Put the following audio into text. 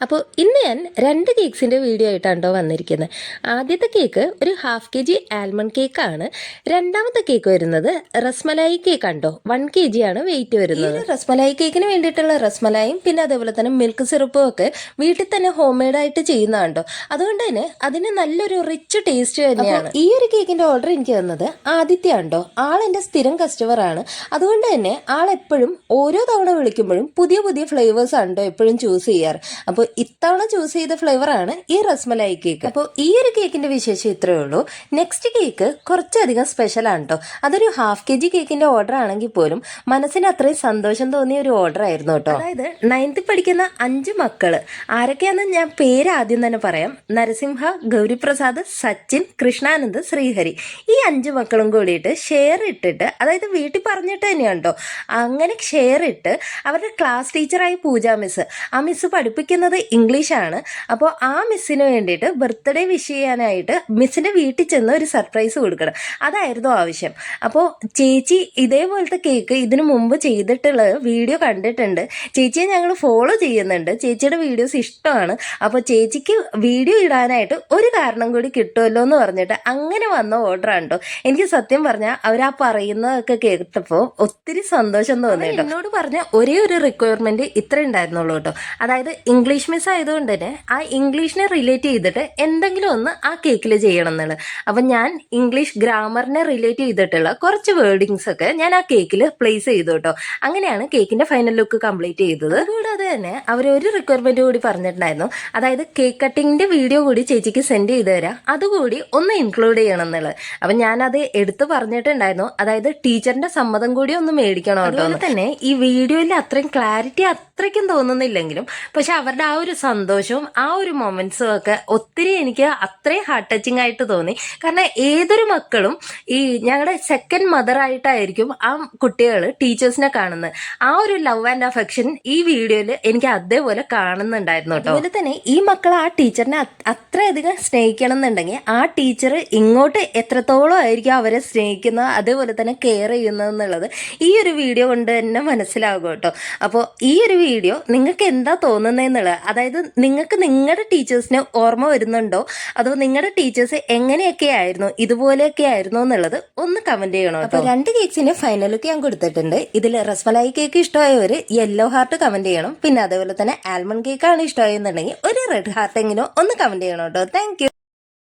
അപ്പോൾ ഇന്ന് ഞാൻ 2 കേക്ക്സിൻ്റെ വീഡിയോ ആയിട്ടാണ് വന്നിരിക്കുന്നത്. ആദ്യത്തെ കേക്ക് ഒരു 1/2 kg ആൽമണ്ട് കേക്കാണ്. രണ്ടാമത്തെ കേക്ക് വരുന്നത് റസ്മലായി കേക്കാണ്ടോ 1 kg ആണ് വെയിറ്റ് വരുന്നത്. റസ്മലായി കേക്കിന് വേണ്ടിയിട്ടുള്ള റസ്മലായും പിന്നെ അതേപോലെ തന്നെ മിൽക്ക് സിറപ്പും ഒക്കെ വീട്ടിൽ തന്നെ ഹോം മെയ്ഡ് ആയിട്ട് ചെയ്യുന്നതാണ്ടോ. അതുകൊണ്ട് തന്നെ അതിന് നല്ലൊരു റിച്ച് ടേസ്റ്റ് തന്നെയാണ്. ഈ ഒരു കേക്കിന്റെ ഓർഡർ എനിക്ക് തന്നത് ആദിത്യയാണ്ടോ. ആൾ എൻ്റെ സ്ഥിരം കസ്റ്റമർ ആണ്. അതുകൊണ്ട് തന്നെ ആൾ എപ്പോഴും ഓരോ തവണ വിളിക്കുമ്പോഴും പുതിയ പുതിയ ഫ്ലേവേഴ്സ് ആണ്ടോ എപ്പോഴും ചൂസ് ചെയ്യാറ്. അപ്പോൾ ഇത്തവണ ചൂസ് ചെയ്ത ഫ്ലേവർ ആണ് ഈ റസ്മലായി കേക്ക്. അപ്പോൾ ഈ ഒരു കേക്കിന്റെ വിശേഷം ഇത്രയേ ഉള്ളൂ. നെക്സ്റ്റ് കേക്ക് കുറച്ചധികം സ്പെഷ്യൽ ആണ് കേട്ടോ. അതൊരു 1/2 kg കേക്കിന്റെ ഓർഡർ ആണെങ്കിൽ പോലും മനസ്സിന് അത്രയും സന്തോഷം തോന്നിയ ഒരു ഓർഡർ ആയിരുന്നു കേട്ടോ. അതായത് 9th പഠിക്കുന്ന 5 മക്കള് ആരൊക്കെയാണെന്ന് ഞാൻ പേര് ആദ്യം തന്നെ പറയാം. നരസിംഹ, ഗൗരിപ്രസാദ്, സച്ചിൻ, കൃഷ്ണാനന്ദ്, ശ്രീഹരി. ഈ 5 മക്കളും കൂടിയിട്ട് ഷെയർ ഇട്ടിട്ട്, അതായത് വീട്ടിൽ പറഞ്ഞിട്ട് തന്നെയാണ് കേട്ടോ, അങ്ങനെ ഷെയർ ഇട്ട് അവരുടെ ക്ലാസ് ടീച്ചറായി പൂജ മിസ്, ആ മിസ് പഠിപ്പിക്കുന്നത് ഇംഗ്ലീഷാണ്. അപ്പോൾ ആ മിസ്സിന് വേണ്ടിയിട്ട് ബർത്ത്ഡേ വിഷ് ചെയ്യാനായിട്ട് മിസ്സിന്റെ വീട്ടിൽ ചെന്ന് ഒരു സർപ്രൈസ് കൊടുക്കണം. അതായിരുന്നു ആവശ്യം. അപ്പോൾ ചേച്ചി ഇതേപോലത്തെ കേക്ക് ഇതിനു മുമ്പ് ചെയ്തിട്ടുള്ള വീഡിയോ കണ്ടിട്ടുണ്ട്. ചേച്ചിയെ ഞങ്ങൾ ഫോളോ ചെയ്യുന്നുണ്ട്. ചേച്ചിയുടെ വീഡിയോസ് ഇഷ്ടമാണ്. അപ്പോൾ ചേച്ചിക്ക് വീഡിയോ ഇടാനായിട്ട് ഒരു കാരണം കൂടി കിട്ടുമല്ലോ എന്ന് പറഞ്ഞിട്ട് അങ്ങനെ വന്ന ഓർഡർ ആണ് കേട്ടോ. എനിക്ക് സത്യം പറഞ്ഞാൽ അവരാ പറയുന്നതൊക്കെ കേട്ടപ്പോൾ ഒത്തിരി സന്തോഷം തോന്നി കേട്ടോ. എന്നോട് പറഞ്ഞ ഒരേ ഒരു റിക്വയർമെന്റ് ഇത്ര ഉണ്ടായിരുന്നുള്ളൂ കേട്ടോ. അതായത് ഇംഗ്ലീഷ് മിസ് ആയതുകൊണ്ട് തന്നെ ആ ഇംഗ്ലീഷിനെ റിലേറ്റ് ചെയ്തിട്ട് എന്തെങ്കിലും ഒന്ന് ആ കേക്കിൽ ചെയ്യണം എന്നുള്ളത്. അപ്പം ഞാൻ ഇംഗ്ലീഷ് ഗ്രാമറിനെ റിലേറ്റ് ചെയ്തിട്ടുള്ള കുറച്ച് വേർഡിങ്സ് ഒക്കെ ഞാൻ ആ കേക്കിൽ പ്ലേസ് ചെയ്തു കേട്ടോ. അങ്ങനെയാണ് കേക്കിന്റെ ഫൈനൽ ലുക്ക് കംപ്ലീറ്റ് ചെയ്തത്. അതുകൂടാതെ തന്നെ അവർ ഒരു റിക്വയർമെന്റ് കൂടി പറഞ്ഞിട്ടുണ്ടായിരുന്നു. അതായത് കേക്ക് കട്ടിങ്ങിന്റെ വീഡിയോ കൂടി ചേച്ചിക്ക് സെൻഡ് ചെയ്ത് തരാം, അതുകൂടി ഒന്ന് ഇൻക്ലൂഡ് ചെയ്യണം എന്നുള്ളത്. അപ്പം ഞാനത് എടുത്ത് പറഞ്ഞിട്ടുണ്ടായിരുന്നു. അതായത് ടീച്ചറിന്റെ സമ്മതം കൂടി ഒന്ന് മേടിക്കണം കേട്ടോ. അതുപോലെ തന്നെ ഈ വീഡിയോയിൽ അത്രയും ക്ലാരിറ്റി അത്രയ്ക്കും തോന്നുന്നില്ലെങ്കിലും പക്ഷെ അവരുടെ ആ ഒരു സന്തോഷവും ആ ഒരു മൊമെന്റ്സും ഒക്കെ ഒത്തിരി എനിക്ക് അത്രയും ഹാർട്ട് ടച്ചിങ് ആയിട്ട് തോന്നി. കാരണം ഏതൊരു മക്കളും ഈ ഞങ്ങളുടെ സെക്കൻഡ് മദർ ആയിട്ടായിരിക്കും ആ കുട്ടികൾ ടീച്ചേഴ്സിനെ കാണുന്നത്. ആ ഒരു ലവ് ആൻഡ് അഫെക്ഷൻ ഈ വീഡിയോയിൽ എനിക്ക് അതേപോലെ കാണുന്നുണ്ടായിരുന്നു കേട്ടോ. അതുപോലെ തന്നെ ഈ മക്കൾ ആ ടീച്ചറിനെ അത്രയധികം സ്നേഹിക്കണം എന്നുണ്ടെങ്കിൽ ആ ടീച്ചർ ഇങ്ങോട്ട് എത്രത്തോളം ആയിരിക്കും അവരെ സ്നേഹിക്കുന്നത്, അതേപോലെ തന്നെ കെയർ ചെയ്യുന്നത് എന്നുള്ളത് ഈ ഒരു വീഡിയോ കൊണ്ട് തന്നെ മനസ്സിലാകും കേട്ടോ. അപ്പോൾ ഈ ഒരു വീഡിയോ നിങ്ങൾക്ക് എന്താ തോന്നുന്നതെന്നുള്ളത്, അതായത് നിങ്ങൾക്ക് നിങ്ങളുടെ ടീച്ചേഴ്സിന് ഓർമ്മ വരുന്നുണ്ടോ, അതോ നിങ്ങളുടെ ടീച്ചേഴ്സ് എങ്ങനെയൊക്കെ ആയിരുന്നു, ഇതുപോലെയൊക്കെ ആയിരുന്നു എന്നുള്ളത് ഒന്ന് കമന്റ് ചെയ്യണം. അപ്പോൾ 2 കേക്ക്സിന്റെ ഫൈനൽ ലുക്ക് ഞാൻ കൊടുത്തിട്ടുണ്ട്. ഇതിൽ rasmalai cake ഇഷ്ടമായവർ yellow heart comment ചെയ്യണം. പിന്നെ അതേപോലെ തന്നെ ആൽമണ്ട് കേക്കാണ് ഇഷ്ടമായെന്നുണ്ടെങ്കിൽ ഒരു റെഡ് ഹാർട്ട് എങ്കിലും ഒന്ന് കമന്റ് ചെയ്യണം കേട്ടോ. Thank you.